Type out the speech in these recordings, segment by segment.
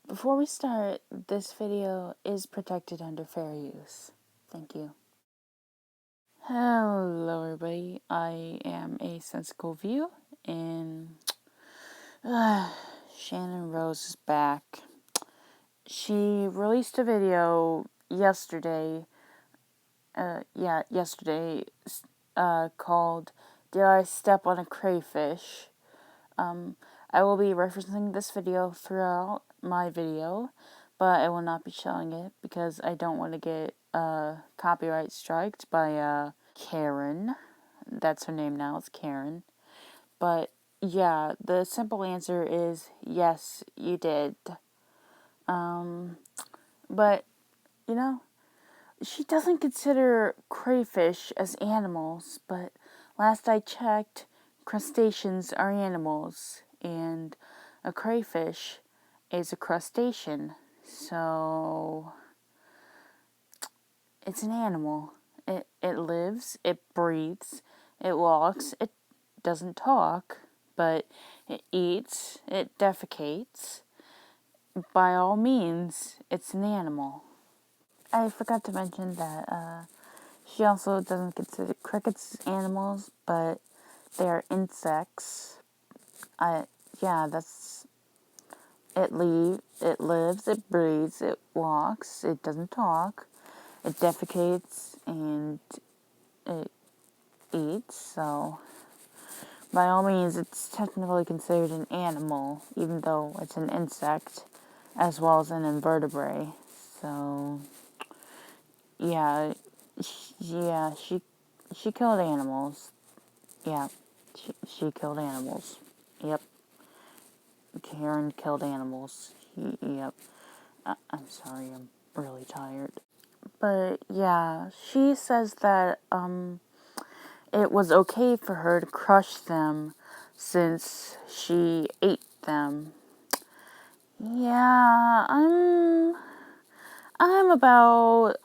Before we start, this video is protected under fair use. Thank you. Hello everybody, I am a Sensical View, and Channon Rose is back. She released a video yesterday, called Did I Step on a Crayfish? I will be referencing this video throughout my video, but I will not be showing it because I don't want to get copyright striked by Karen. That's her name now, it's Karen. But yeah, the simple answer is yes, you did. But, you know, she doesn't consider crayfish as animals, but last I checked, crustaceans are animals, and a crayfish is a crustacean, so it's an animal. It lives, it breathes, it walks, it doesn't talk, but it eats, it defecates. By all means, it's an animal. I forgot to mention that she also doesn't consider crickets animals, but they are insects. That's it. It lives, it breathes, it walks, it doesn't talk, it defecates, and it eats. So, by all means, it's technically considered an animal, even though it's an insect, as well as an invertebrate. So, yeah, she killed animals. Yeah, she killed animals. Yep. Karen killed animals. Yep. I'm sorry, I'm really tired. But yeah, she says that it was okay for her to crush them since she ate them. Yeah, I'm about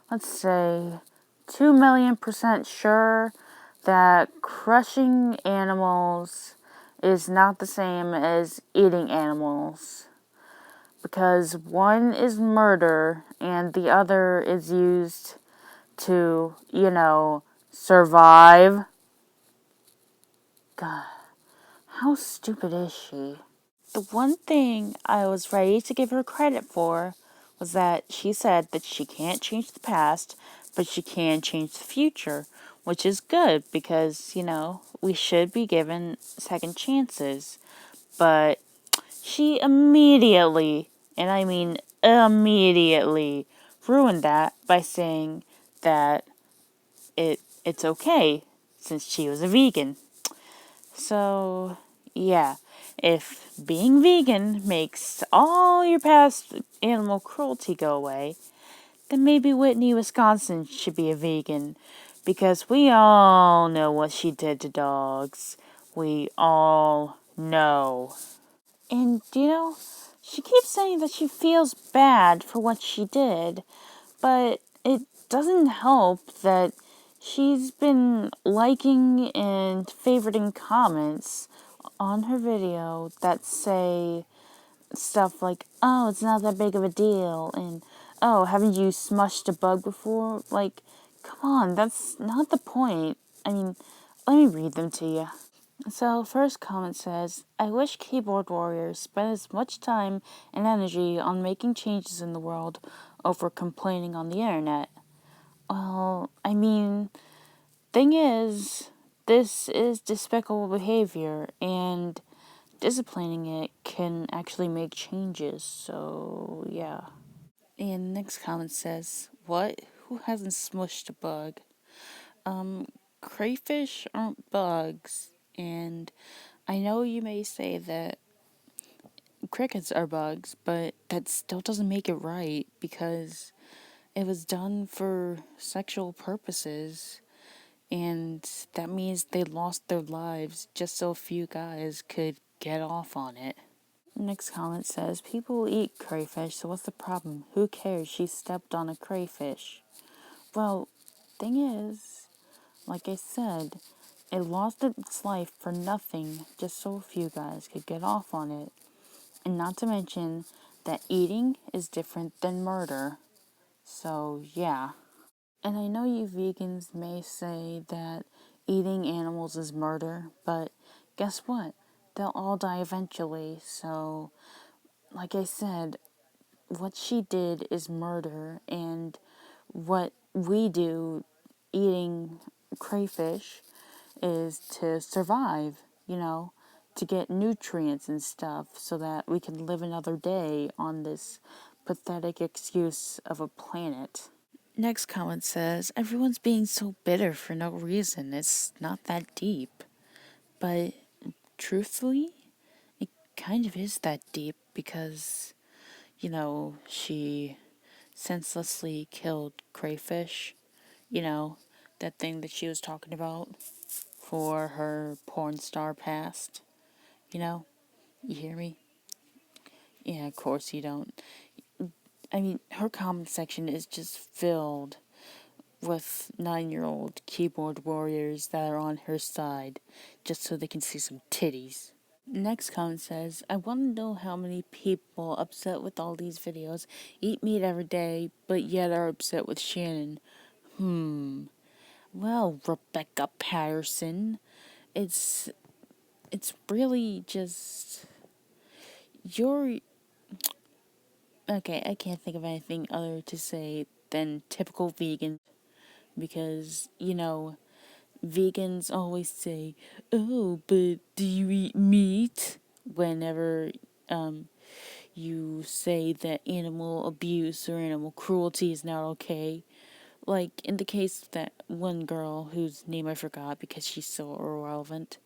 let's say 2,000,000% sure that crushing animals is not the same as eating animals, because one is murder and the other is used to, survive. God, how stupid is she? The one thing I was ready to give her credit for was that she said that she can't change the past, but she can change the future, which is good because, we should be given second chances. But she immediately, and I mean immediately, ruined that by saying that it's okay since she was a vegan. So, yeah, if being vegan makes all your past animal cruelty go away, then maybe Whitney, Wisconsin should be a vegan, because we all know what she did to dogs. We all know. And, she keeps saying that she feels bad for what she did, but it doesn't help that she's been liking and favoriting comments on her video that say stuff like, oh, it's not that big of a deal, and, oh, haven't you smushed a bug before? Like, come on, that's not the point. I mean, let me read them to you. So, first comment says, I wish keyboard warriors spent as much time and energy on making changes in the world over complaining on the internet. Well, I mean, thing is, this is despicable behavior, and disciplining it can actually make changes, so yeah. And next comment says, what? Who hasn't smushed a bug? Crayfish aren't bugs, and I know you may say that crickets are bugs, but that still doesn't make it right, because it was done for sexual purposes, and that means they lost their lives just so a few guys could get off on it. Next comment says, people eat crayfish, so what's the problem? Who cares? She stepped on a crayfish. Well, thing is, like I said, it lost its life for nothing, just so a few guys could get off on it. And not to mention that eating is different than murder. So, yeah. And I know you vegans may say that eating animals is murder, but guess what? They'll all die eventually. So, like I said, what she did is murder, and what we do eating crayfish is to survive, to get nutrients and stuff so that we can live another day on this pathetic excuse of a planet. Next comment says, everyone's being so bitter for no reason. It's not that deep. But truthfully, it kind of is that deep because, she senselessly killed crayfish. That thing that she was talking about for her porn star past. You hear me? Yeah, of course you don't. I mean, her comment section is just filled with 9-year-old keyboard warriors that are on her side just so they can see some titties. Next comment says, I want to know how many people upset with all these videos eat meat every day, but yet are upset with Channon. Well, Rebecca Patterson, it's really just you're okay. I can't think of anything other to say than typical vegan because vegans always say, "Oh, but do you eat meat?" Whenever you say that animal abuse or animal cruelty is not okay. Like in the case of that one girl whose name I forgot because she's so irrelevant.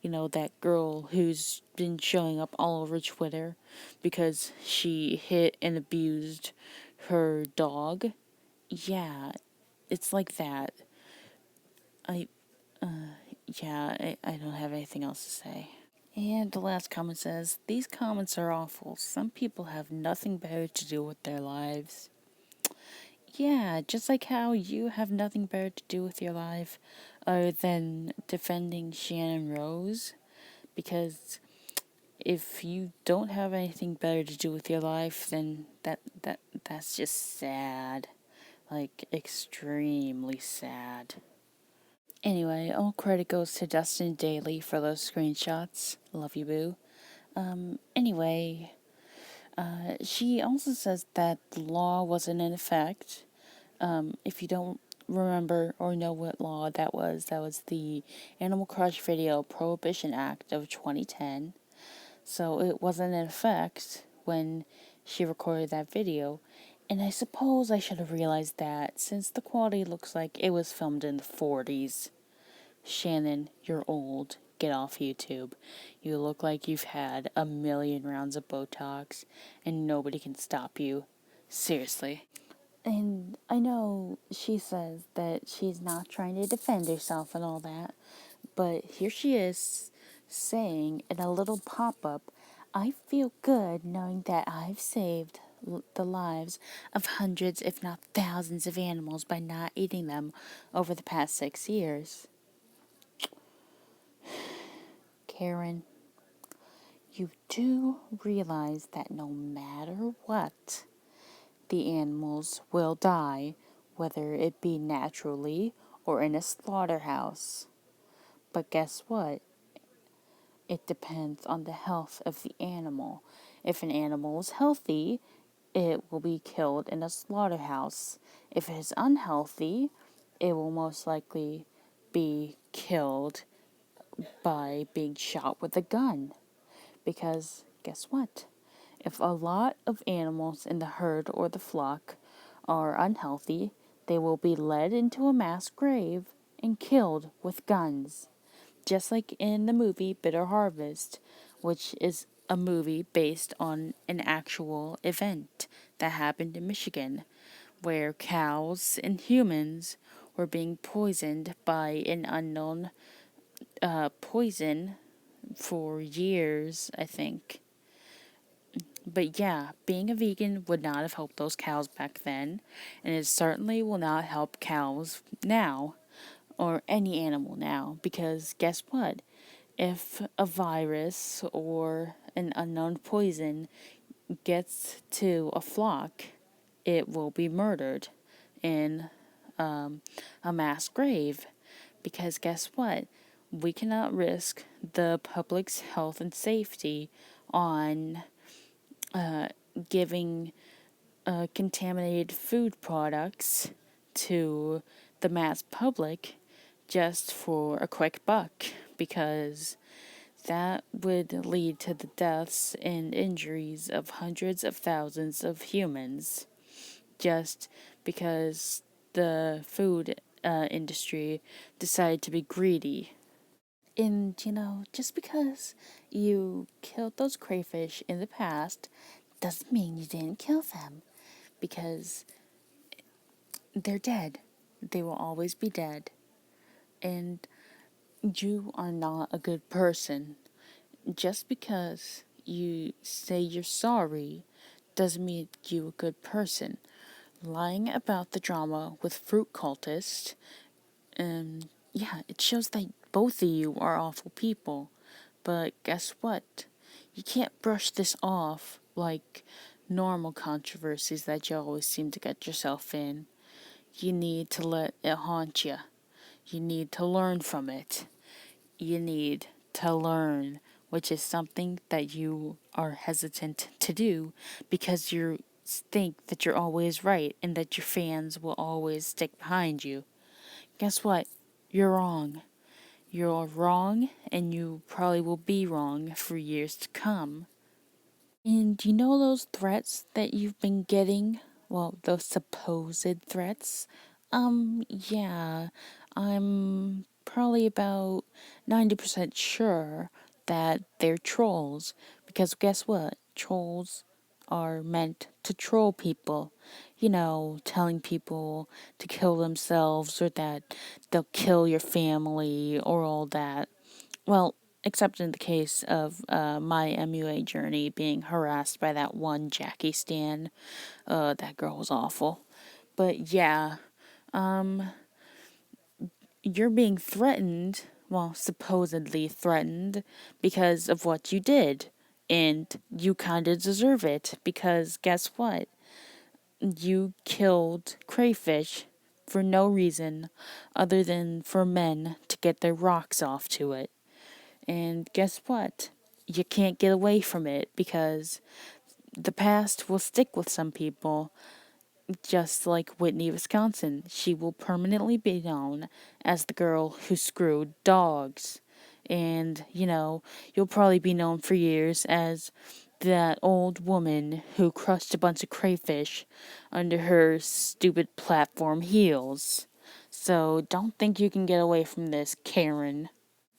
That girl who's been showing up all over Twitter because she hit and abused her dog. Yeah, it's like that. I, yeah, I don't have anything else to say. And the last comment says, these comments are awful. Some people have nothing better to do with their lives. Yeah, just like how you have nothing better to do with your life other than defending Shannon Rose. Because if you don't have anything better to do with your life, then that's just sad. Like, extremely sad. Anyway, all credit goes to Dustin Daly for those screenshots. Love you, boo. Anyway, she also says that the law wasn't in effect. If you don't remember or know what law that was the Animal Crush Video Prohibition Act of 2010. So it wasn't in effect when she recorded that video. And I suppose I should have realized that since the quality looks like it was filmed in the 40s. Shannon, you're old. Get off YouTube. You look like you've had a million rounds of Botox and nobody can stop you. Seriously. And I know she says that she's not trying to defend herself and all that, but here she is saying in a little pop-up, I feel good knowing that I've saved the lives of hundreds, if not thousands, of animals by not eating them over the past 6 years. Karen, you do realize that no matter what, the animals will die, whether it be naturally or in a slaughterhouse. But guess what? It depends on the health of the animal. If an animal is healthy, it will be killed in a slaughterhouse. If it is unhealthy, it will most likely be killed by being shot with a gun. Because guess what? If a lot of animals in the herd or the flock are unhealthy, they will be led into a mass grave and killed with guns. Just like in the movie Bitter Harvest, which is a movie based on an actual event that happened in Michigan, where cows and humans were being poisoned by an unknown poison for years, I think. But yeah, being a vegan would not have helped those cows back then, and it certainly will not help cows now, or any animal now, because guess what? If a virus or an unknown poison gets to a flock, it will be murdered in a mass grave. Because guess what? We cannot risk the public's health and safety on giving contaminated food products to the mass public just for a quick buck, because that would lead to the deaths and injuries of hundreds of thousands of humans, just because the food industry decided to be greedy. And, just because you killed those crayfish in the past doesn't mean you didn't kill them, because they're dead. They will always be dead. And you are not a good person. Just because you say you're sorry doesn't make you a good person. Lying about the drama with fruit cultists, yeah, it shows that both of you are awful people. But guess what? You can't brush this off like normal controversies that you always seem to get yourself in. You need to let it haunt you. You need to learn from it. You need to learn, which is something that you are hesitant to do because you think that you're always right and that your fans will always stick behind you. Guess what? You're wrong. You're wrong, and you probably will be wrong for years to come. And you know those threats that you've been getting? Well, those supposed threats? Yeah, I'm probably about 90% sure that they're trolls. Because guess what? Trolls are meant to troll people. Telling people to kill themselves or that they'll kill your family or all that. Well, except in the case of my MUA journey being harassed by that one Jackie Stan. That girl was awful. But yeah, you're being threatened, well, supposedly threatened, because of what you did. And you kind of deserve it, because guess what? You killed crayfish for no reason other than for men to get their rocks off to it. And guess what? You can't get away from it, because the past will stick with some people, just like Whitney, Wisconsin. She will permanently be known as the girl who screwed dogs. And, you'll probably be known for years as that old woman who crushed a bunch of crayfish under her stupid platform heels. So don't think you can get away from this, Karen.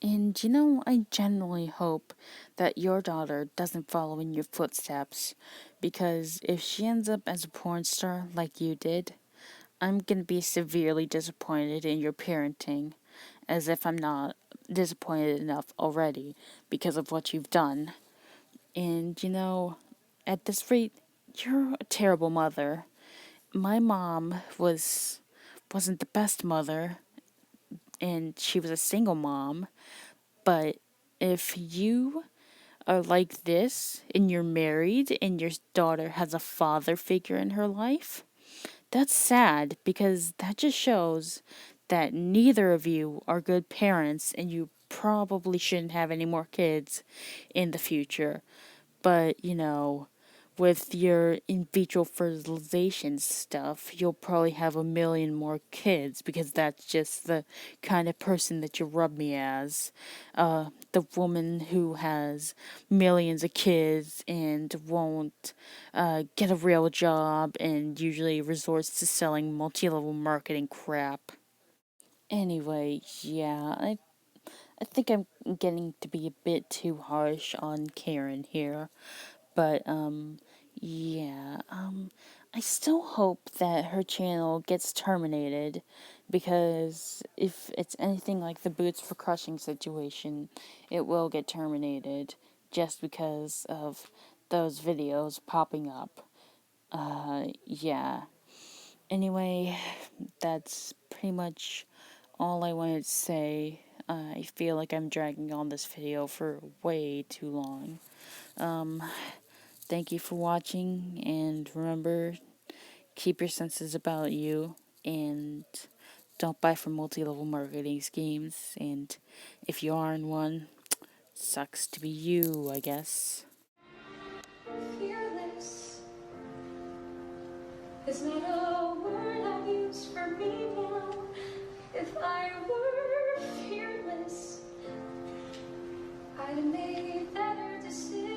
And I genuinely hope that your daughter doesn't follow in your footsteps, because if she ends up as a porn star like you did, I'm gonna be severely disappointed in your parenting, as if I'm not disappointed enough already because of what you've done. And at this rate, you're a terrible mother. My mom wasn't the best mother, and she was a single mom, but if you are like this and you're married and your daughter has a father figure in her life, that's sad, because that just shows that neither of you are good parents and you probably shouldn't have any more kids in the future. But, with your in vitro fertilization stuff, you'll probably have a million more kids, because that's just the kind of person that you rub me as. The woman who has millions of kids and won't get a real job and usually resorts to selling multi-level marketing crap. Anyway, yeah, I think I'm getting to be a bit too harsh on Karen here. But, yeah, I still hope that her channel gets terminated, because if it's anything like the Boots for Crushing situation, it will get terminated just because of those videos popping up. Yeah. Anyway, that's pretty much all I wanted to say. I feel like I'm dragging on this video for way too long. Thank you for watching, and remember, keep your senses about you, and don't buy from multi-level marketing schemes. And if you are in one, sucks to be you, I guess. Fearless is not a word I use for me now. If I were fearless, I'd have made better decisions.